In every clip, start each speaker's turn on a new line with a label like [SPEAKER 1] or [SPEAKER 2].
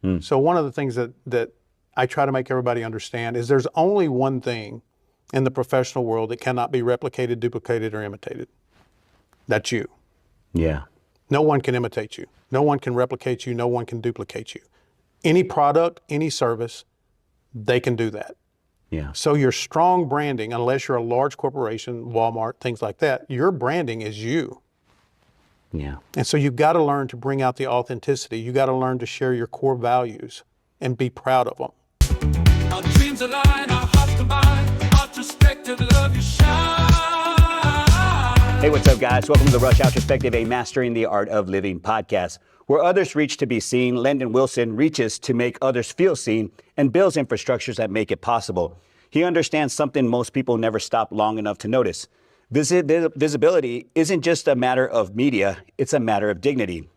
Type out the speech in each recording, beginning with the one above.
[SPEAKER 1] So one of the things that I try to make everybody understand is there's only one thing in the professional world that cannot be replicated, duplicated, or imitated. That's you.
[SPEAKER 2] Yeah.
[SPEAKER 1] No one can imitate you. No one can replicate you. No one can duplicate you. Any product, any service, they can do that.
[SPEAKER 2] Yeah.
[SPEAKER 1] So your strong branding, unless you're a large corporation, Walmart, things like that, your branding is you.
[SPEAKER 2] Yeah.
[SPEAKER 1] And so you've got to learn to bring out the authenticity. You got to learn to share your core values and be proud of them.
[SPEAKER 3] Our dreams align, our hearts combine, outrospective, love you shine.
[SPEAKER 2] Hey, what's up, guys? Welcome to the Rush Outrospective, a Mastering the Art of Living podcast. Where others reach to be seen, Lendon Wilson reaches to make others feel seen and builds infrastructures that make it possible. He understands something most people never stop long enough to notice. Visibility isn't just a matter of media, it's a matter of dignity.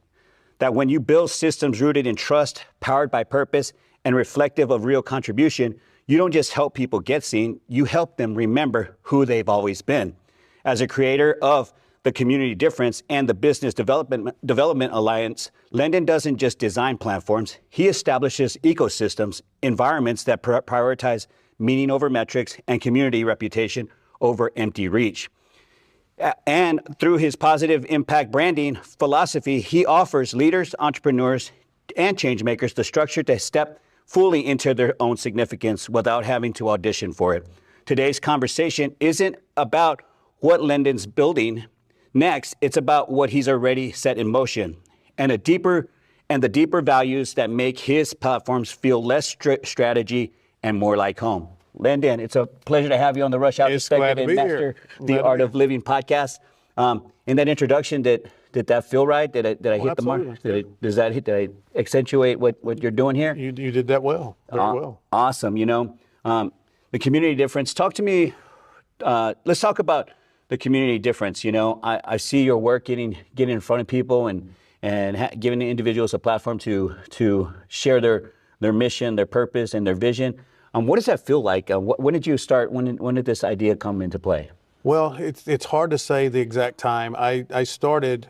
[SPEAKER 2] That when you build systems rooted in trust, powered by purpose, and reflective of real contribution, you don't just help people get seen, you help them remember who they've always been. As a creator of the Community Difference and the Business Development Alliance, Lendon doesn't just design platforms, he establishes ecosystems, environments that prioritize meaning over metrics and community reputation over empty reach. And through his positive impact branding philosophy, he offers leaders, entrepreneurs, and change makers the structure to step fully into their own significance without having to audition for it. Today's conversation isn't about what Lendon's building next, it's about what he's already set in motion and the deeper values that make his platforms feel less strategy and more like home. Lendon, it's a pleasure to have you on the Rush Outrospective and Master the Art of Living podcast. In that introduction, did that feel right? Did I hit the mark? Did I accentuate what you're doing here?
[SPEAKER 1] You did that well, very well.
[SPEAKER 2] Awesome. You know, the community difference. Talk to me. Let's talk about the community difference. You know, I see your work getting in front of people and giving individuals a platform to share their mission, their purpose, and their vision. What does that feel like? When did you start? When did this idea come into play?
[SPEAKER 1] Well, it's hard to say the exact time. I started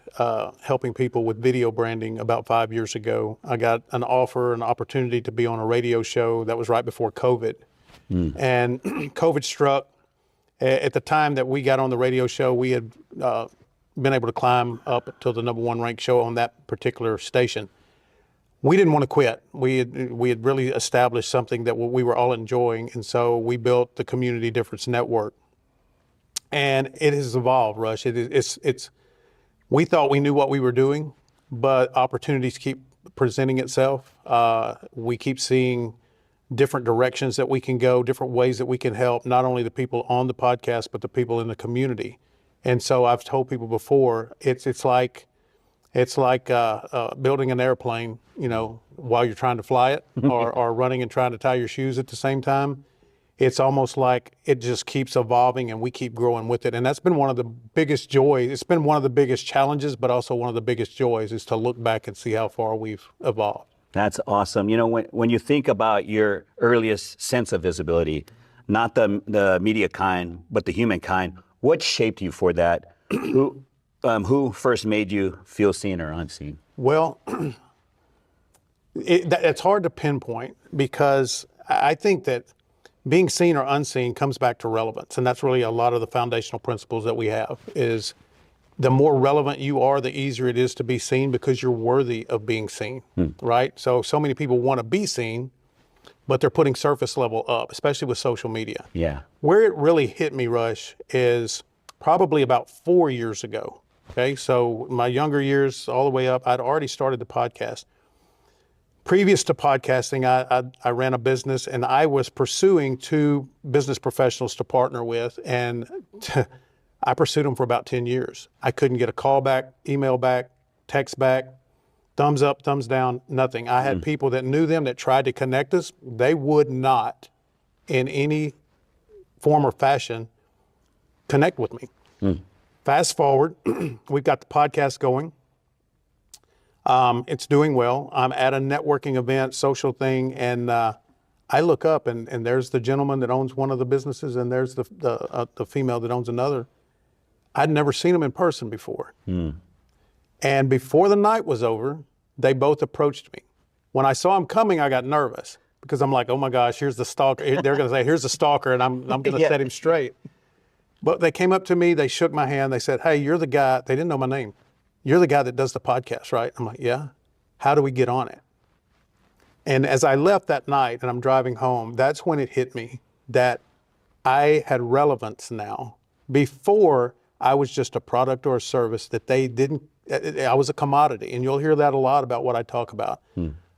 [SPEAKER 1] helping people with video branding about 5 years ago. I got an opportunity to be on a radio show. That was right before COVID. And COVID struck. At the time that we got on the radio show, we had been able to climb up to the #1 ranked show on that particular station. We didn't want to quit. We had really established something that we were all enjoying, and so we built the Community Difference Network. And it has evolved, Rush. We thought we knew what we were doing, but opportunities keep presenting itself. We keep seeing different directions that we can go, different ways that we can help not only the people on the podcast, but the people in the community. And so I've told people before, it's like building an airplane, you know, while you're trying to fly it, or running and trying to tie your shoes at the same time. It's almost like it just keeps evolving and we keep growing with it. And that's been one of the biggest joys. It's been one of the biggest challenges, but also one of the biggest joys is to look back and see how far we've evolved.
[SPEAKER 2] That's awesome. You know, when you think about your earliest sense of visibility, not the media kind, but the human kind, what shaped you for that? Who first made you feel seen or unseen?
[SPEAKER 1] Well, it's hard to pinpoint because I think that being seen or unseen comes back to relevance. And that's really a lot of the foundational principles that we have is the more relevant you are, the easier it is to be seen because you're worthy of being seen, right? So many people want to be seen, but they're putting surface level up, especially with social media.
[SPEAKER 2] Yeah.
[SPEAKER 1] Where it really hit me, Rush, is probably about 4 years ago. Okay, so my younger years all the way up, I'd already started the podcast. Previous to podcasting, I ran a business and I was pursuing 2 business professionals to partner with, and I pursued them for about 10 years. I couldn't get a call back, email back, text back, thumbs up, thumbs down, nothing. I had people that knew them that tried to connect us. They would not, in any form or fashion, connect with me. Fast forward, we've got the podcast going. It's doing well. I'm at a networking event, social thing, and I look up and there's the gentleman that owns one of the businesses and there's the female that owns another. I'd never seen them in person before. And before the night was over, they both approached me. When I saw him coming, I got nervous because I'm like, oh my gosh, here's the stalker. They're going to say, here's the stalker, and I'm going to
[SPEAKER 2] Yeah.
[SPEAKER 1] set him straight. But they came up to me, they shook my hand, they said, hey, you're the guy, they didn't know my name. You're the guy that does the podcast, right? I'm like, yeah. How do we get on it? And as I left that night and I'm driving home, that's when it hit me that I had relevance now. Before, I was just a product or a service that they didn't, I was a commodity. And you'll hear that a lot about what I talk about.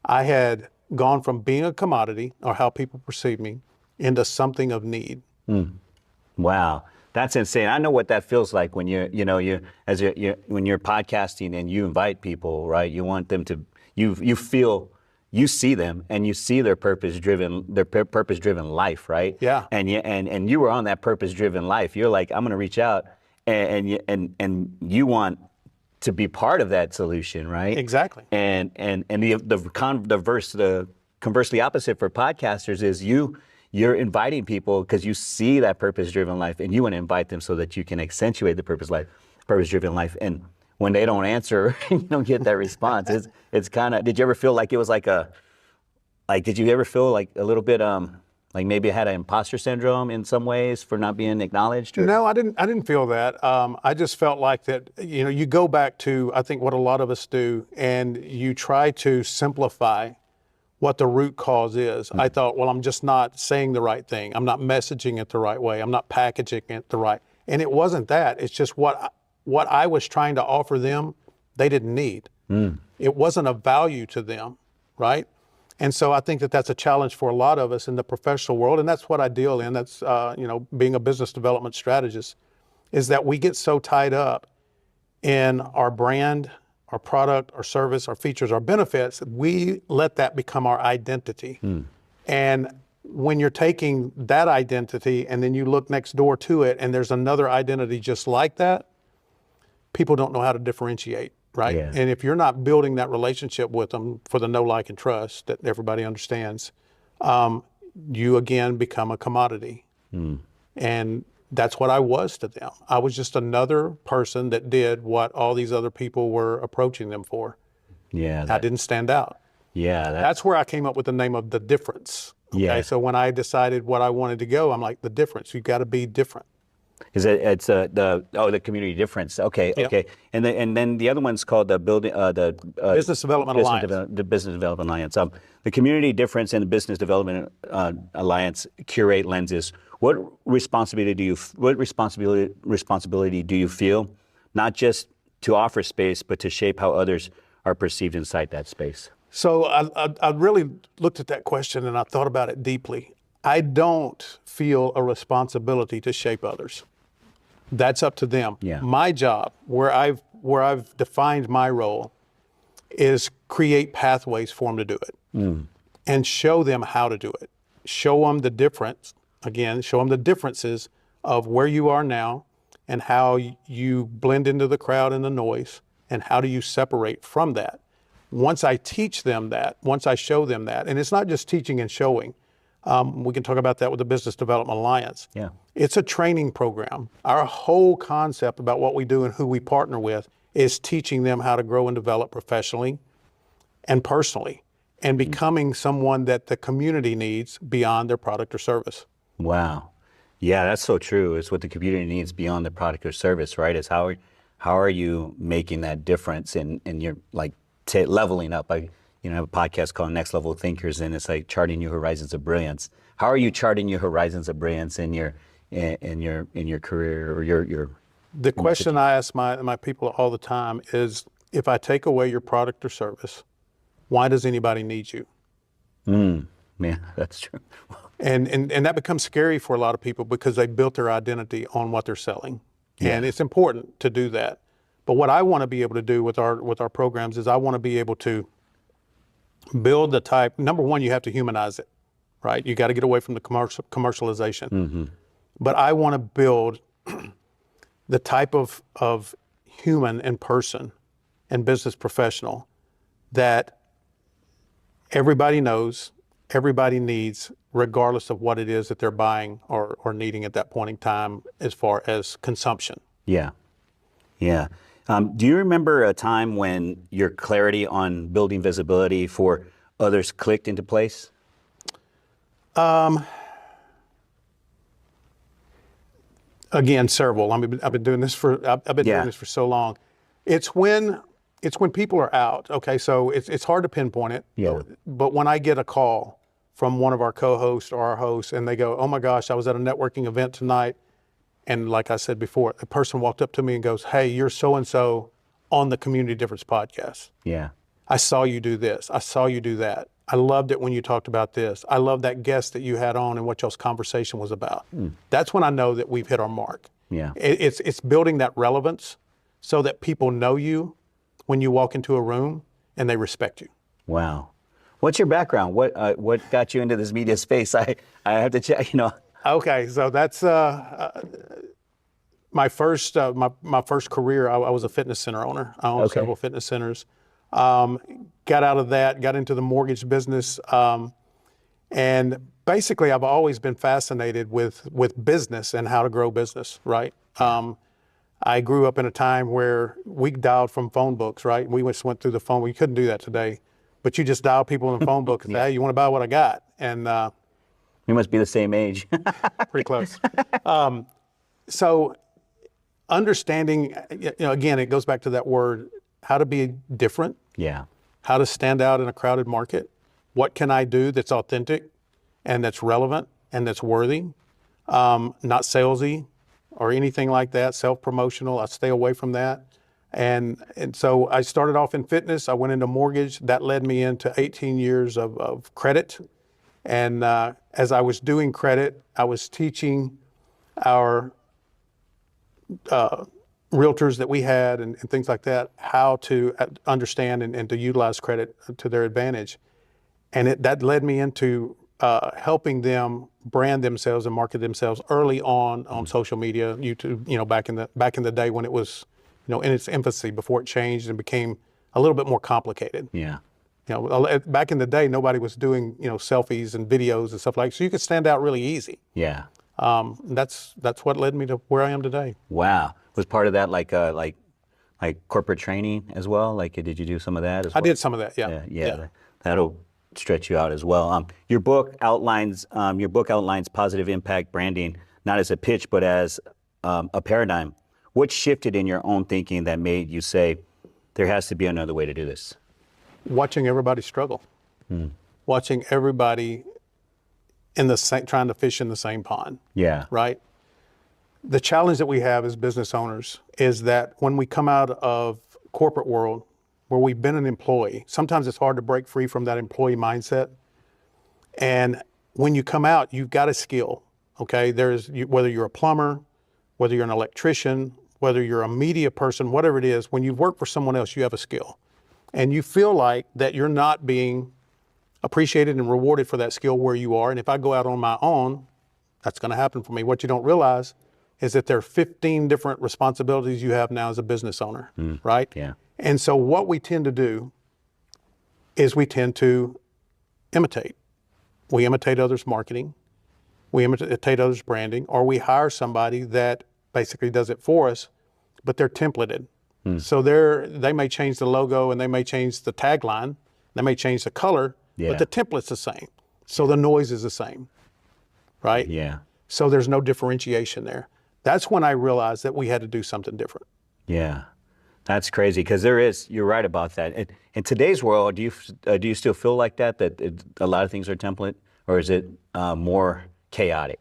[SPEAKER 1] I had gone from being a commodity, or how people perceive me, into something of need.
[SPEAKER 2] Wow, that's insane. I know what that feels like when when you're podcasting and you invite people, right? You want them to, you see them and you see their purpose-driven life, right?
[SPEAKER 1] Yeah.
[SPEAKER 2] And you were on that purpose-driven life. You're like, I'm going to reach out, and you want to be part of that solution, right?
[SPEAKER 1] Exactly.
[SPEAKER 2] And the conversely opposite for podcasters is you're inviting people because you see that purpose-driven life, and you want to invite them so that you can accentuate the purpose-driven life. And when they don't answer, you don't get that response. It's kind of. Did you ever feel like it was did you ever feel like a little bit like maybe it had an imposter syndrome in some ways for not being acknowledged? Or?
[SPEAKER 1] No, I didn't feel that. I just felt like that, you go back to, I think, what a lot of us do, and you try to simplify what the root cause is. I thought, well, I'm just not saying the right thing. I'm not messaging it the right way. I'm not packaging it the right. And it wasn't that. It's just what I was trying to offer them, they didn't need. It wasn't of value to them, right? And so I think that that's a challenge for a lot of us in the professional world, and that's what I deal in. That's being a business development strategist, is that we get so tied up in our brand, our product, our service, our features, our benefits, we let that become our identity. And when you're taking that identity and then you look next door to it and there's another identity just like that, people don't know how to differentiate, right?
[SPEAKER 2] Yeah.
[SPEAKER 1] And if you're not building that relationship with them for the know, like, and trust that everybody understands, you again become a commodity. And that's what I was to them. I was just another person that did what all these other people were approaching them for.
[SPEAKER 2] Yeah.
[SPEAKER 1] I didn't stand out.
[SPEAKER 2] Yeah.
[SPEAKER 1] That's where I came up with the name of The Difference. Okay?
[SPEAKER 2] Yeah.
[SPEAKER 1] So when I decided what I wanted to go, I'm like, the difference. You've got to be different.
[SPEAKER 2] The community difference. Okay.
[SPEAKER 1] Yep.
[SPEAKER 2] Okay. And then the other one's called the
[SPEAKER 1] Business Development Alliance.
[SPEAKER 2] The Business Development Alliance. The community difference and the Business Development Alliance curate lenses. What responsibility do you feel, not just to offer space, but to shape how others are perceived inside that space?
[SPEAKER 1] So I really looked at that question and I thought about it deeply. I don't feel a responsibility to shape others. That's up to them.
[SPEAKER 2] Yeah.
[SPEAKER 1] My job, where I've defined my role, is create pathways for them to do it, and show them how to do it. Show them the difference. Again, show them the differences of where you are now and how you blend into the crowd and the noise, and how do you separate from that. Once I teach them that, once I show them that, and it's not just teaching and showing. We can talk about that with the Business Development Alliance.
[SPEAKER 2] Yeah.
[SPEAKER 1] It's a training program. Our whole concept about what we do and who we partner with is teaching them how to grow and develop professionally and personally, and becoming someone that the community needs beyond their product or service.
[SPEAKER 2] Wow. Yeah, that's so true. It's what the community needs beyond the product or service, right? It's how are you making that difference in your leveling up? I have a podcast called Next Level Thinkers, and it's like charting your horizons of brilliance. How are you charting your horizons of brilliance in your career or your?
[SPEAKER 1] The question I ask my people all the time is, if I take away your product or service, why does anybody need you?
[SPEAKER 2] Yeah, that's true.
[SPEAKER 1] And that becomes scary for a lot of people because they built their identity on what they're selling.
[SPEAKER 2] Yeah.
[SPEAKER 1] And it's important to do that. But what I want to be able to do with our programs is I want to be able to build the type. Number one, you have to humanize it, right? You got to get away from the commercialization. But I want to build the type of human and person and business professional that everybody knows, everybody needs, regardless of what it is that they're buying or needing at that point in time as far as consumption.
[SPEAKER 2] Yeah. Yeah. Do you remember a time when your clarity on building visibility for others clicked into place?
[SPEAKER 1] Again, several. I mean, I've been doing this for
[SPEAKER 2] Yeah.
[SPEAKER 1] doing this for so long. It's when people are out. Okay, so it's hard to pinpoint it.
[SPEAKER 2] Yeah.
[SPEAKER 1] But when I get a call from one of our co-hosts or our hosts, and they go, "Oh my gosh, I was at a networking event tonight," and like I said before, a person walked up to me and goes, "Hey, you're so and so on the Community Difference podcast.
[SPEAKER 2] Yeah.
[SPEAKER 1] I saw you do this. I saw you do that. I loved it when you talked about this. I love that guest that you had on and what y'all's conversation was about." That's when I know that we've hit our mark.
[SPEAKER 2] Yeah.
[SPEAKER 1] It's building that relevance so that people know you when you walk into a room and they respect you.
[SPEAKER 2] Wow. What's your background? What got you into this media space? I have to check,
[SPEAKER 1] Okay, so that's my first my first career. I was a fitness center owner. I owned several fitness centers. Got out of that, got into the mortgage business, and basically I've always been fascinated with business and how to grow business, right? I grew up in a time where we dialed from phone books, right? We just went through the phone. We couldn't do that today, but you just dial people in the phone book and say, "Hey, you want to buy what I got?" And
[SPEAKER 2] We must be the same age.
[SPEAKER 1] pretty close. So understanding, again, it goes back to that word, how to be different,
[SPEAKER 2] Yeah.
[SPEAKER 1] how to stand out in a crowded market. What can I do that's authentic and that's relevant and that's worthy, not salesy or anything like that, self-promotional. I stay away from that. And so I started off in fitness. I went into mortgage. That led me into 18 years of credit. And as I was doing credit, I was teaching our realtors that we had and things like that how to understand and to utilize credit to their advantage. And that led me into helping them brand themselves and market themselves early on social media, YouTube, back in the day when it was, in its infancy before it changed and became a little bit more complicated.
[SPEAKER 2] Yeah.
[SPEAKER 1] Back in the day, nobody was doing, selfies and videos and stuff like that. So you could stand out really easy.
[SPEAKER 2] Yeah.
[SPEAKER 1] That's what led me to where I am today.
[SPEAKER 2] Wow. Was part of that like corporate training as well? Like, did you do some of that as well?
[SPEAKER 1] I did some of that. Yeah.
[SPEAKER 2] Yeah. That'll stretch you out as well. Your book outlines positive impact branding, not as a pitch, but as a paradigm. What shifted in your own thinking that made you say, there has to be another way to do this?
[SPEAKER 1] Watching everybody struggle, watching everybody trying to fish in the same pond.
[SPEAKER 2] Yeah.
[SPEAKER 1] Right. The challenge that we have as business owners is that when we come out of corporate world where we've been an employee, sometimes it's hard to break free from that employee mindset. And when you come out, you've got a skill. Okay. Whether you're a plumber, whether you're an electrician, whether you're a media person, whatever it is, when you've worked for someone else, you have a skill. And you feel like that you're not being appreciated and rewarded for that skill where you are. And if I go out on my own, that's going to happen for me. What you don't realize is that there are 15 different responsibilities you have now as a business owner, right?
[SPEAKER 2] Yeah.
[SPEAKER 1] And so what we tend to do is we tend to imitate. We imitate others' marketing, we imitate others' branding, or we hire somebody that basically does it for us, but they're templated. So they may change the logo and they may change the tagline, they may change the color, but the template's the same. So the noise is the same, right?
[SPEAKER 2] Yeah.
[SPEAKER 1] So there's no differentiation there. That's when I realized that we had to do something different.
[SPEAKER 2] Yeah. That's crazy because you're right about that. In today's world, do you still feel like that a lot of things are template, or is it more chaotic?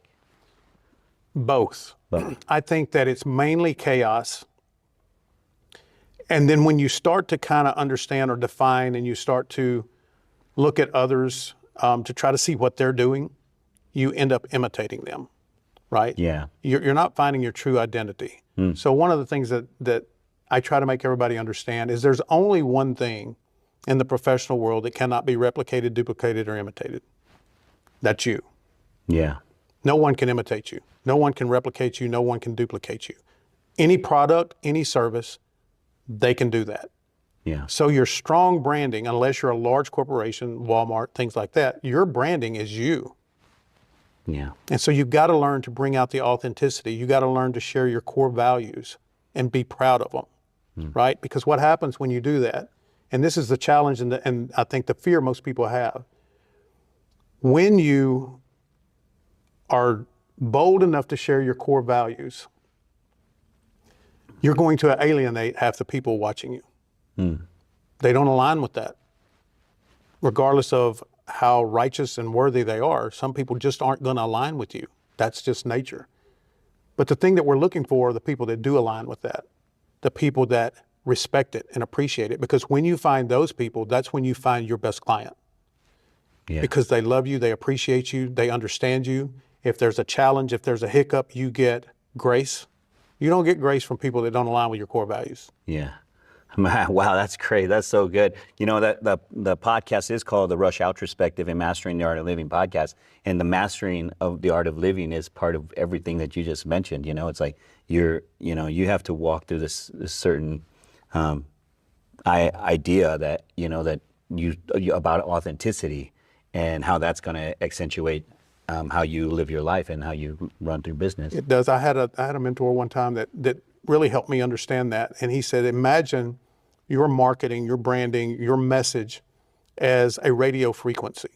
[SPEAKER 1] Both. I think that it's mainly chaos. And then when you start to kind of understand or define and you start to look at others to try to see what they're doing, you end up imitating them, right?
[SPEAKER 2] Yeah.
[SPEAKER 1] You're not finding your true identity. So one of the things that I try to make everybody understand is there's only one thing in the professional world that cannot be replicated, duplicated, or imitated. That's you.
[SPEAKER 2] Yeah.
[SPEAKER 1] No one can imitate you. No one can replicate you. No one can duplicate you. Any product, any service, they can do that.
[SPEAKER 2] Yeah.
[SPEAKER 1] So your strong branding, unless you're a large corporation, Walmart, things like that, your branding is you.
[SPEAKER 2] Yeah.
[SPEAKER 1] And so you've got to learn to bring out the authenticity. You got to learn to share your core values and be proud of them, right? Because what happens when you do that and this is the challenge and I think the fear most people have. When you are bold enough to share your core values, you're going to alienate half the people watching you. They don't align with that. Regardless of how righteous and worthy they are, some people just aren't going to align with you. That's just nature. But the thing that we're looking for are the people that do align with that, the people that respect it and appreciate it. Because when you find those people, that's when you find your best client.
[SPEAKER 2] Yeah.
[SPEAKER 1] Because they love you, they appreciate you, they understand you. If there's a challenge, if there's a hiccup, you get grace. You don't get grace from people that don't align with your core values.
[SPEAKER 2] Yeah. Wow, that's great. That's so good. You know, that the podcast is called the Rush Outrospective and Mastering the Art of Living podcast. And the mastering of the art of living is part of everything that you just mentioned. You know, it's like you have to walk through this certain idea that, that you about authenticity and how that's going to accentuate how you live your life and how you run through business.
[SPEAKER 1] It does. I had a mentor one time that really helped me understand that. And he said, imagine your marketing, your branding, your message as a radio frequency.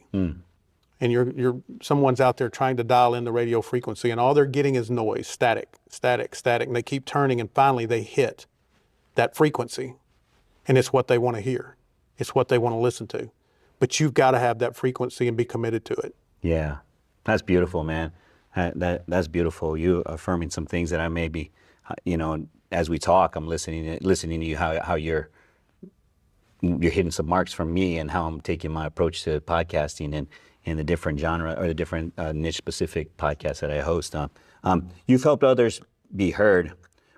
[SPEAKER 1] And someone's out there trying to dial in the radio frequency, and all they're getting is noise, static, and they keep turning, and finally they hit that frequency. And it's what they want to hear. It's what they want to listen to. But you've got to have that frequency and be committed to it.
[SPEAKER 2] Yeah, that's beautiful, man. That's beautiful. You affirming some things that I may be, as we talk, I'm listening to you, how you're hitting some marks from me and how I'm taking my approach to podcasting and the different genre or the different niche specific podcasts that I host. You've helped others be heard.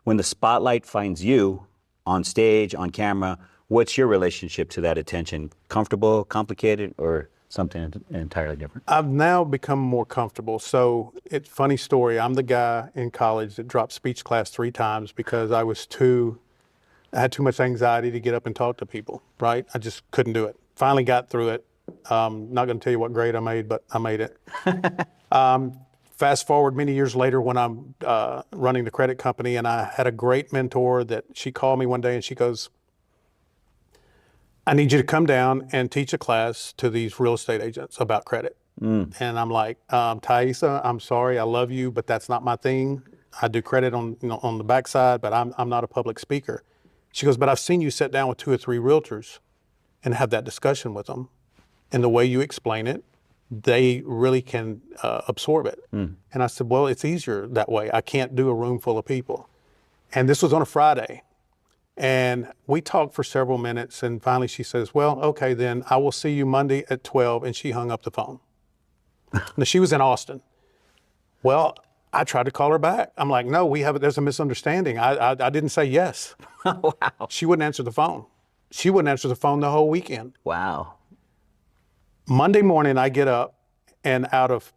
[SPEAKER 2] When the spotlight finds you on stage, on camera, what's your relationship to that attention? Comfortable, complicated, or something entirely different?
[SPEAKER 1] I've now become more comfortable. So it's a funny story. I'm the guy in college that dropped speech class 3 times because I had too much anxiety to get up and talk to people, right? I just couldn't do it. Finally got through it. Not going to tell you what grade I made, but I made it. Fast forward many years later when I'm running the credit company, and I had a great mentor that she called me one day and she goes, I need you to come down and teach a class to these real estate agents about credit. And I'm like, Thaisa, I'm sorry, I love you, but that's not my thing. I do credit on the backside, but I'm not a public speaker. She goes, but I've seen you sit down with 2 or 3 realtors and have that discussion with them. And the way you explain it, they really can absorb it. And I said, well, it's easier that way. I can't do a room full of people. And this was on a Friday. And we talked for several minutes, and finally she says, well, okay, then I will see you Monday at 12, and she hung up the phone. Now, she was in Austin. Well, I tried to call her back. I'm like, no, there's a misunderstanding. I didn't say yes.
[SPEAKER 2] Wow.
[SPEAKER 1] She wouldn't answer the phone. She wouldn't answer the phone the whole weekend.
[SPEAKER 2] Wow.
[SPEAKER 1] Monday morning, I get up, and out of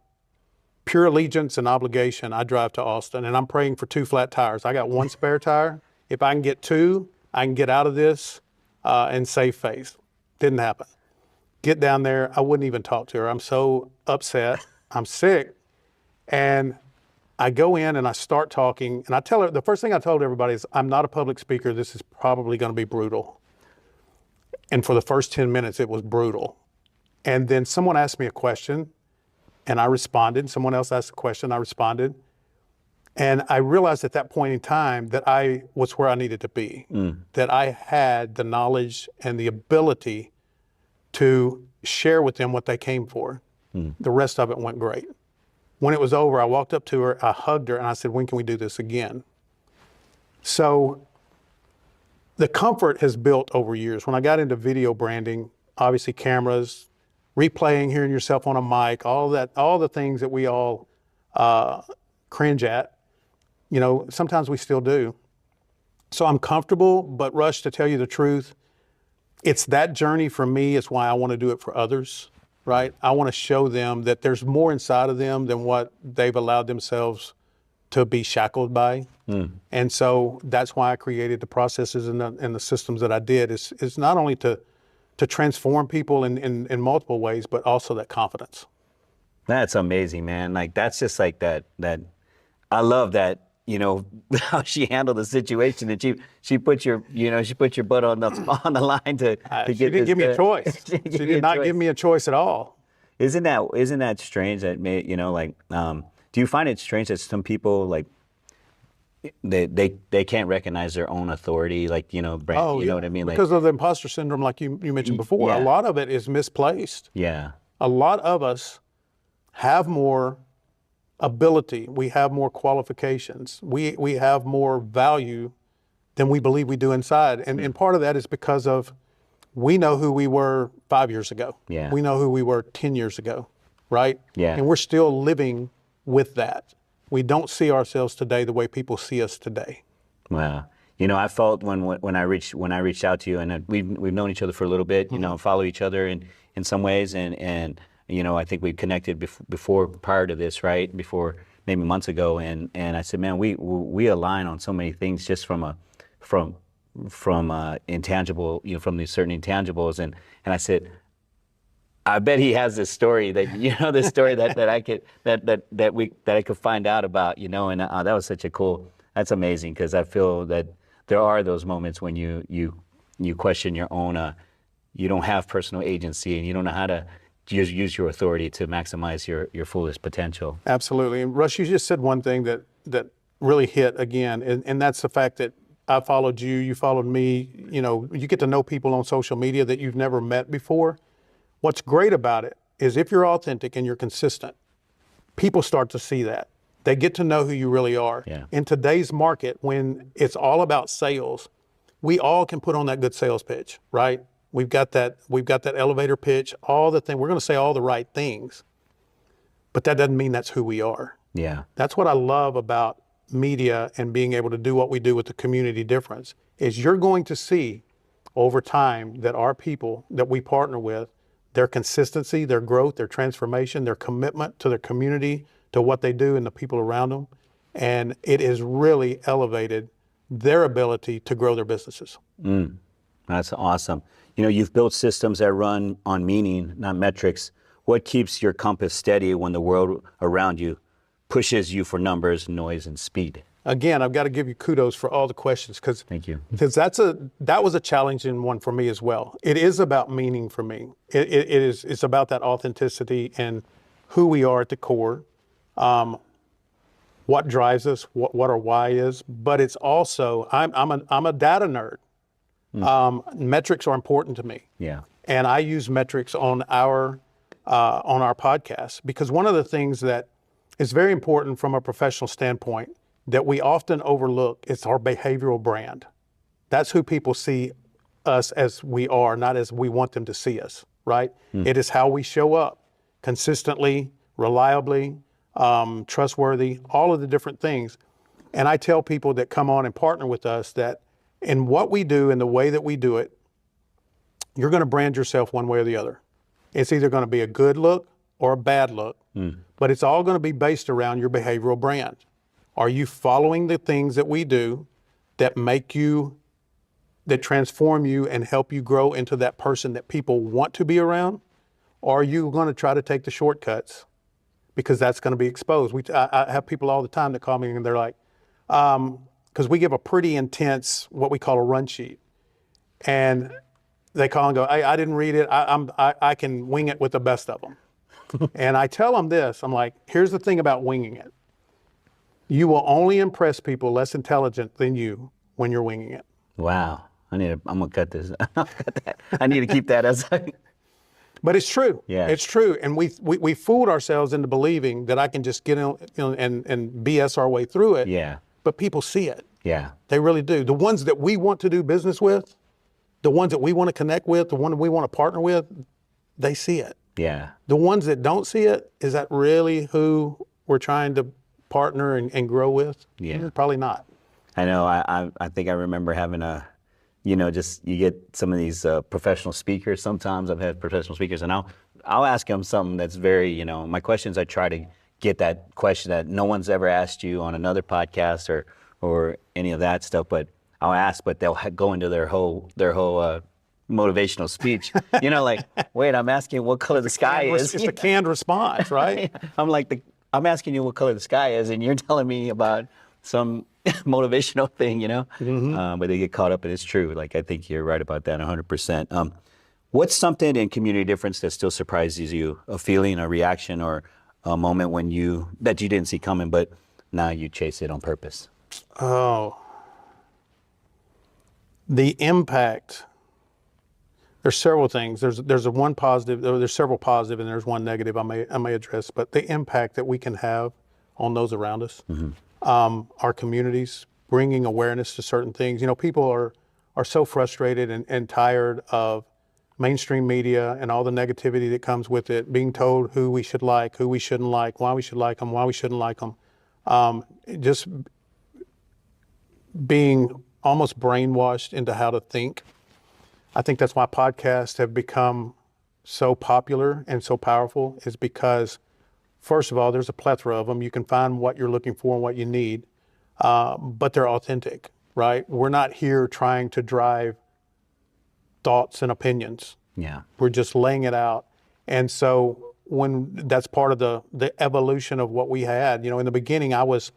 [SPEAKER 1] pure allegiance and obligation, I drive to Austin, and I'm praying for 2 flat tires. I got 1 spare tire. If I can get 2, I can get out of this and save face. Didn't happen. Get down there, I wouldn't even talk to her. I'm so upset. I'm sick. And I go in and I start talking, and I tell her, the first thing I told everybody is, I'm not a public speaker. This is probably going to be brutal. And for the first 10 minutes, it was brutal. And then someone asked me a question, and I responded. Someone else asked a question, I responded. And I realized at that point in time that I was where I needed to be, that I had the knowledge and the ability to share with them what they came for. The rest of it went great. When it was over, I walked up to her, I hugged her, and I said, when can we do this again? So the comfort has built over years. When I got into video branding, obviously cameras, replaying, hearing yourself on a mic, all the things that we all cringe at, sometimes we still do. So I'm comfortable, but Rush, to tell you the truth, it's that journey for me. It's why I want to do it for others, right? I want to show them that there's more inside of them than what they've allowed themselves to be shackled by. And so that's why I created the processes and the systems that I did. It's not only to transform people in multiple ways, but also that confidence.
[SPEAKER 2] That's amazing, man. Like, that's just like that I love that you know, how she handled the situation, and she put your, you know, she put your butt on the line to
[SPEAKER 1] She
[SPEAKER 2] get
[SPEAKER 1] didn't
[SPEAKER 2] this.
[SPEAKER 1] give me a choice. She did not give me a choice at all.
[SPEAKER 2] Isn't that strange? That you know, like, do you find it strange that some people like they can't recognize their own authority, like, you know, brand,
[SPEAKER 1] Oh,
[SPEAKER 2] you
[SPEAKER 1] yeah.
[SPEAKER 2] know what I mean? Like,
[SPEAKER 1] Because of the imposter syndrome, like you mentioned before.
[SPEAKER 2] yeah.
[SPEAKER 1] A lot of it is misplaced.
[SPEAKER 2] yeah,
[SPEAKER 1] A lot of us have more ability. We have more qualifications. We have more value than we believe we do inside. And part of that is because of we know who we were 5 years ago.
[SPEAKER 2] Yeah.
[SPEAKER 1] We know who we were 10 years ago, right?
[SPEAKER 2] Yeah.
[SPEAKER 1] And we're still living with that. We don't see ourselves today the way people see us today.
[SPEAKER 2] wow. You know, I felt when I reached out to you, and we've known each other for a little bit, you know, follow each other in some ways, and you know, I think we connected before prior to this, right? Before maybe months ago, and I said, man, we align on so many things, just from intangible, you know, from these certain intangibles, and I said, I bet he has this story that, you know, this story that I could that I could find out about, you know, and that was such a cool. That's amazing, because I feel that there are those moments when you question your own, you don't have personal agency, and you don't know how to use your authority to maximize your fullest potential.
[SPEAKER 1] Absolutely. And Russ, you just said one thing that really hit again, and that's the fact that I followed you, you followed me. You know, you get to know people on social media that you've never met before. What's great about it is if you're authentic and you're consistent, people start to see that. They get to know who you really are.
[SPEAKER 2] Yeah.
[SPEAKER 1] In today's market, when it's all about sales, we all can put on that good sales pitch, right? We've got that elevator pitch, all the thing. We're going to say all the right things, but that doesn't mean that's who we are.
[SPEAKER 2] Yeah.
[SPEAKER 1] That's what I love about media and being able to do what we do with the community difference is you're going to see over time that our people that we partner with, their consistency, their growth, their transformation, their commitment to their community, to what they do and the people around them. And it has really elevated their ability to grow their businesses.
[SPEAKER 2] That's awesome. You know, you've built systems that run on meaning, not metrics. What keeps your compass steady when the world around you pushes you for numbers, noise, and speed?
[SPEAKER 1] Again, I've got to give you kudos for all the questions
[SPEAKER 2] Thank you.
[SPEAKER 1] because that was a challenging one for me as well. It is about meaning for me. It's about that authenticity and who we are at the core, what drives us, what our why is. But it's also I'm a data nerd. Metrics are important to me.
[SPEAKER 2] Yeah.
[SPEAKER 1] And I use metrics on our podcast because one of the things that is very important from a professional standpoint that we often overlook is our behavioral brand. That's who people see us as we are, not as we want them to see us, right? It is how we show up consistently, reliably, trustworthy, all of the different things. And I tell people that come on and partner with us that in what we do and the way that we do it, you're going to brand yourself one way or the other. It's either going to be a good look or a bad look, but it's all going to be based around your behavioral brand. Are you following the things that we do that make you, that transform you and help you grow into that person that people want to be around? Or are you going to try to take the shortcuts because that's going to be exposed? I have people all the time that call me and they're like, because we give a pretty intense, what we call a run sheet. And they call and go, hey, I didn't read it. I can wing it with the best of them. And I tell them this, I'm like, here's the thing about winging it. You will only impress people less intelligent than you when you're winging it.
[SPEAKER 2] Wow. I'm gonna cut this. I need to keep that as.
[SPEAKER 1] But it's true.
[SPEAKER 2] Yeah.
[SPEAKER 1] It's true. And we fooled ourselves into believing that I can just get in, and BS our way through it.
[SPEAKER 2] Yeah.
[SPEAKER 1] But people see it.
[SPEAKER 2] Yeah.
[SPEAKER 1] They really do. The ones that we want to do business with, the ones that we want to connect with, the one that we want to partner with, they see it.
[SPEAKER 2] Yeah.
[SPEAKER 1] The ones that don't see it, is that really who we're trying to partner and grow with?
[SPEAKER 2] Yeah.
[SPEAKER 1] Probably not.
[SPEAKER 2] I know. I think I remember having just you get some of these professional speakers. Sometimes I've had professional speakers, and I'll ask them something that's very, my questions. I try to get that question that no one's ever asked you on another podcast or any of that stuff. But I'll ask, but they'll go into their whole motivational speech. Like, wait, I'm asking what color the sky is.
[SPEAKER 1] It's a canned response, right?
[SPEAKER 2] I'm asking you what color the sky is, and you're telling me about some motivational thing, you know, but they get caught up, and it's true. Like, I think you're right about that 100%. What's something in community difference that still surprises you, a feeling, a reaction, or a moment that you didn't see coming, but now you chase it on purpose?
[SPEAKER 1] Oh, the impact. There's several things. There's a one positive. There's several positive, and there's one negative I may address. But the impact that we can have on those around us, our communities, bringing awareness to certain things. You know, people are so frustrated and tired of mainstream media and all the negativity that comes with it, being told who we should like, who we shouldn't like, why we should like them, why we shouldn't like them. Just being almost brainwashed into how to think. I think that's why podcasts have become so popular and so powerful, is because, first of all, there's a plethora of them. You can find what you're looking for and what you need, but they're authentic, right? We're not here trying to drive thoughts and opinions.
[SPEAKER 2] Yeah.
[SPEAKER 1] We're just laying it out. And so when that's part of the evolution of what we had, you know, in the beginning, I was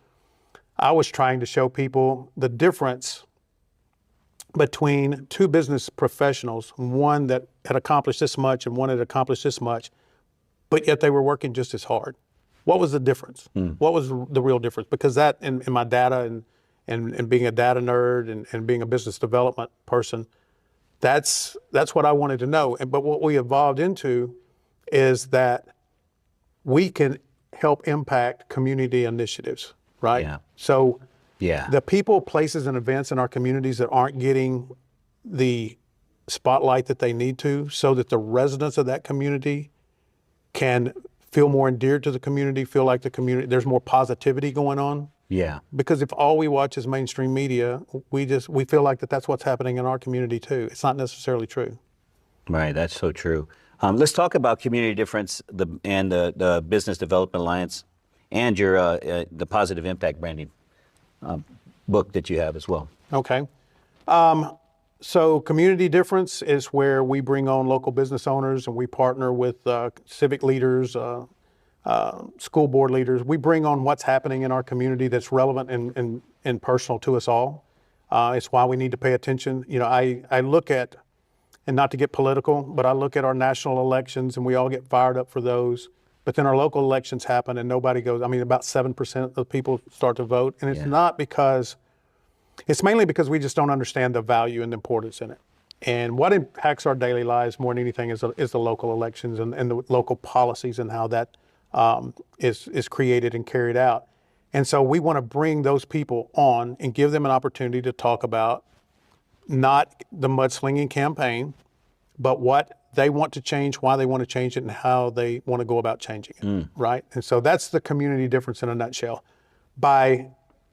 [SPEAKER 1] trying to show people the difference between two business professionals, one that had accomplished this much and one had accomplished this much, but yet they were working just as hard. What was the difference? What was the real difference? Because that, in my data and being a data nerd and being a business development person, that's what I wanted to know. But what we evolved into is that we can help impact community initiatives, right?
[SPEAKER 2] Yeah.
[SPEAKER 1] So
[SPEAKER 2] Yeah.
[SPEAKER 1] the people, places, and events in our communities that aren't getting the spotlight that they need to, so that the residents of that community can feel more endeared to the community, feel like the community, there's more positivity going on.
[SPEAKER 2] Yeah.
[SPEAKER 1] Because if all we watch is mainstream media, we feel like that's what's happening in our community too. It's not necessarily true.
[SPEAKER 2] Right. That's so true. Let's talk about community difference and the Business Development Alliance and your the Positive Impact Branding book that you have as well.
[SPEAKER 1] Okay. So community difference is where we bring on local business owners and we partner with civic leaders, school board leaders. We bring on what's happening in our community that's relevant and personal to us all. It's why we need to pay attention. You know, I look at, and not to get political, but I look at our national elections and we all get fired up for those. But then our local elections happen and nobody goes. I mean, about 7% of the people start to vote. And it's not because, it's mainly because we just don't understand the value and the importance in it. And what impacts our daily lives more than anything is the local elections and the local policies and how that is created and carried out. And so we want to bring those people on and give them an opportunity to talk about not the mudslinging campaign, but what they want to change, why they want to change it, and how they want to go about changing it, right? And so that's the community difference in a nutshell. By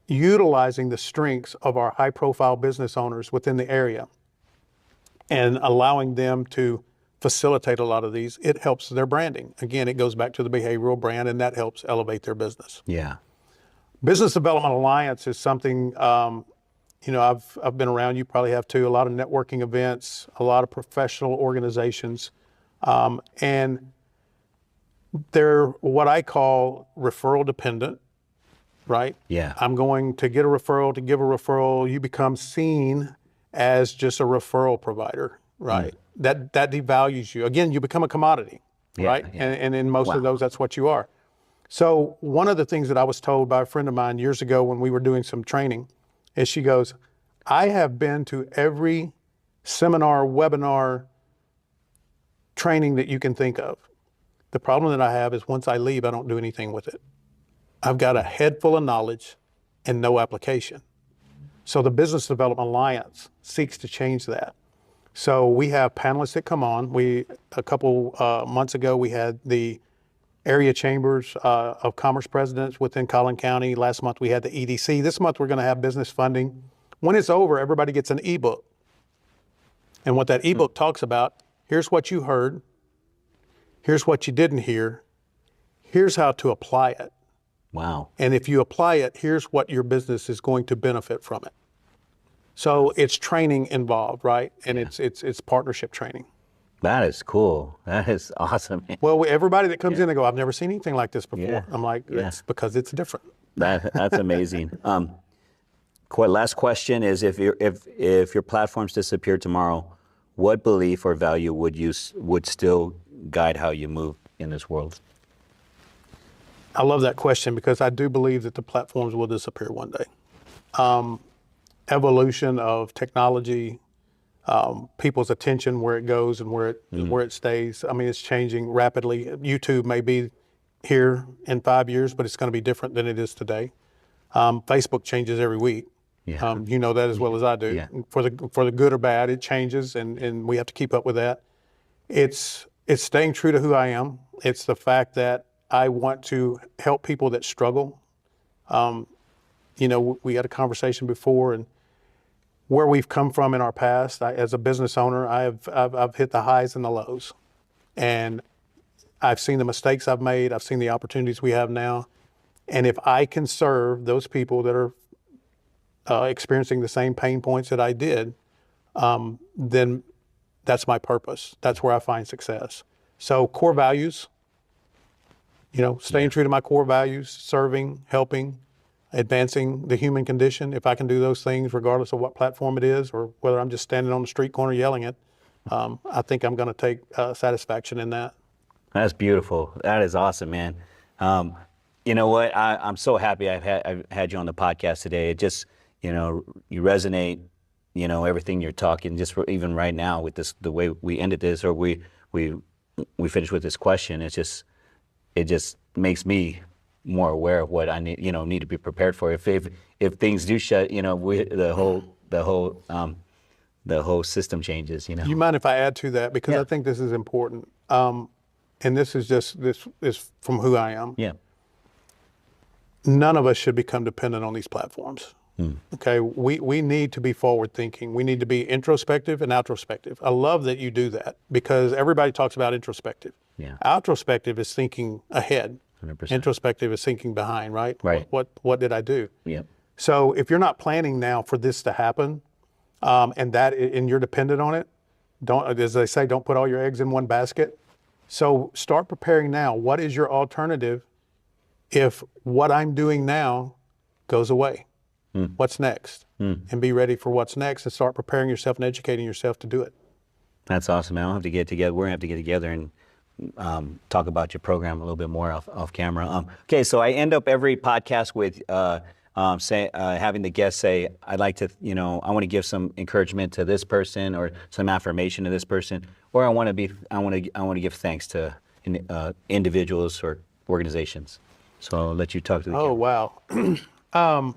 [SPEAKER 1] utilizing the strengths of our high-profile business owners within the area and allowing them to facilitate a lot of these, it helps their branding. Again, it goes back to the behavioral brand, and that helps elevate their business.
[SPEAKER 2] Yeah.
[SPEAKER 1] Business Development Alliance is something, you know, I've been around, you probably have too, a lot of networking events, a lot of professional organizations, and they're what I call referral dependent, right?
[SPEAKER 2] Yeah.
[SPEAKER 1] I'm going to get a referral, to give a referral, you become seen as just a referral provider, right? That devalues you. Again, you become a commodity, right?
[SPEAKER 2] Yeah.
[SPEAKER 1] And in most of those, that's what you are. So one of the things that I was told by a friend of mine years ago when we were doing some training is she goes, I have been to every seminar, webinar, training that you can think of. The problem that I have is once I leave, I don't do anything with it. I've got a head full of knowledge and no application. So the Business Development Alliance seeks to change that. So we have panelists that come on. A couple months ago, we had the area chambers of commerce presidents within Collin County. Last month, we had the EDC. This month, we're going to have business funding. When it's over, everybody gets an ebook. And what that ebook talks about, here's what you heard, here's what you didn't hear, here's how to apply it.
[SPEAKER 2] Wow.
[SPEAKER 1] And if you apply it, here's what your business is going to benefit from it. So it's training involved, right? And it's partnership training.
[SPEAKER 2] That is cool. That is awesome.
[SPEAKER 1] Well, everybody that comes in, they go, I've never seen anything like this before.
[SPEAKER 2] Yeah.
[SPEAKER 1] I'm like, it's because it's different.
[SPEAKER 2] That's amazing. Last question is, if your platforms disappear tomorrow, what belief or value would still guide how you move in this world?
[SPEAKER 1] I love that question because I do believe that the platforms will disappear one day. Evolution of technology, people's attention, where it goes and where it stays. I mean, it's changing rapidly. YouTube may be here in 5 years, but it's going to be different than it is today. Facebook changes every week.
[SPEAKER 2] Yeah.
[SPEAKER 1] You know that as well as I do.
[SPEAKER 2] Yeah.
[SPEAKER 1] For the good or bad, it changes, and we have to keep up with that. It's staying true to who I am. It's the fact that I want to help people that struggle. We had a conversation before, and where we've come from in our past. As a business owner, I've hit the highs and the lows, and I've seen the mistakes I've made. I've seen the opportunities we have now, and if I can serve those people that are experiencing the same pain points that I did, then that's my purpose. That's where I find success. So core values. Staying true to my core values, serving, helping, advancing the human condition. If I can do those things, regardless of what platform it is, or whether I'm just standing on the street corner yelling it, I think I'm going to take satisfaction in that.
[SPEAKER 2] That's beautiful. That is awesome, man. You know what? I'm so happy I've had you on the podcast today. It just, you resonate, everything you're talking, just even right now with this, the way we ended this, or we finished with this question. It just makes me more aware of what I need, need to be prepared for. If things do shut, the whole system changes.
[SPEAKER 1] You mind if I add to that, because I think this is important, and this is just this is from who I am.
[SPEAKER 2] Yeah.
[SPEAKER 1] None of us should become dependent on these platforms. Okay, we need to be forward thinking. We need to be introspective and outrospective. I love that you do that, because everybody talks about introspective.
[SPEAKER 2] Yeah.
[SPEAKER 1] Outrospective is thinking ahead.
[SPEAKER 2] 100%.
[SPEAKER 1] Introspective is thinking behind, right?
[SPEAKER 2] Right.
[SPEAKER 1] What did I do?
[SPEAKER 2] Yeah.
[SPEAKER 1] So if you're not planning now for this to happen, and you're dependent on it, don't, as they say, don't put all your eggs in one basket. So start preparing now. What is your alternative if what I'm doing now goes away? What's next? And be ready for what's next, and start preparing yourself and educating yourself to do it.
[SPEAKER 2] That's awesome, man. We're going to have to get together and talk about your program a little bit more off camera. Okay, so I end up every podcast with having the guest say, I'd like to, I want to give some encouragement to this person, or some affirmation to this person, or I want to give thanks to individuals or organizations. So I'll let you talk to the camera.
[SPEAKER 1] Oh, wow.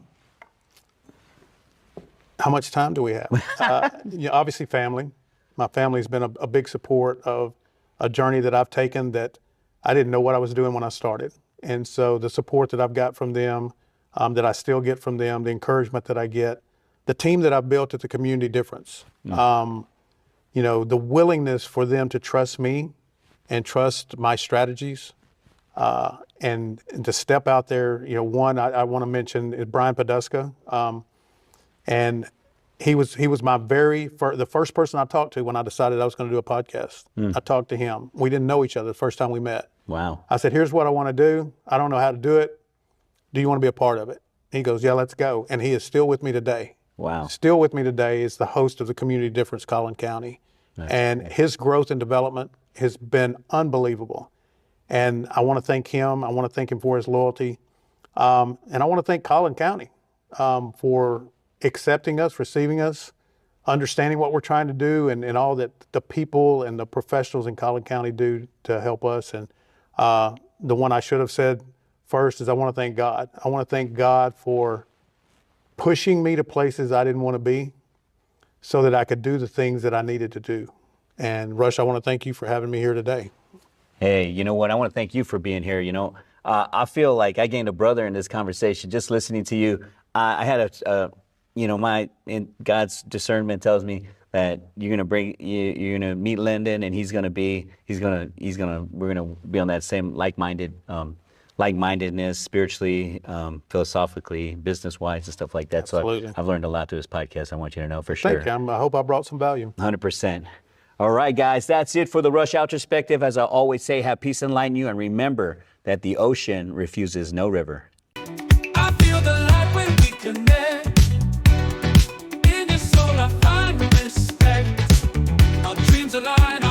[SPEAKER 1] How much time do we have? Obviously family. My family's been a big support of a journey that I've taken that I didn't know what I was doing when I started. And so the support that I've got from them, that I still get from them, the encouragement that I get, the team that I've built at the Community Difference, the willingness for them to trust me and trust my strategies, and to step out there. One I want to mention is Brian Poduska. And he was my the first person I talked to when I decided I was going to do a podcast. I talked to him. We didn't know each other the first time we met.
[SPEAKER 2] Wow.
[SPEAKER 1] I said, here's what I want to do. I don't know how to do it. Do you want to be a part of it? He goes, yeah, let's go. And he is still with me today.
[SPEAKER 2] Wow.
[SPEAKER 1] Still with me today is the host of the Community Difference, Collin County. And his growth and development has been unbelievable. And I want to thank him. I want to thank him for his loyalty. And I want to thank Collin County for accepting us, receiving us, understanding what we're trying to do, and all that the people and the professionals in Collin County do to help us. And the one I should have said first is I want to thank God. I want to thank God for pushing me to places I didn't want to be so that I could do the things that I needed to do. And Rush, I want to thank you for having me here today.
[SPEAKER 2] Hey, you know what? I want to thank you for being here. I feel like I gained a brother in this conversation just listening to you. I had God's discernment tells me that you're gonna meet Lendon, and we're gonna be on that same like-mindedness, spiritually, philosophically, business-wise, and stuff like that.
[SPEAKER 1] Absolutely.
[SPEAKER 2] So I've learned a lot through this podcast. I want you to know for sure.
[SPEAKER 1] Thank you. I hope I brought some value.
[SPEAKER 2] 100%. All right, guys, that's it for the Rush Outrospective. As I always say, have peace enlighten you, and remember that the ocean refuses no river.
[SPEAKER 3] I feel the light when we connect. align.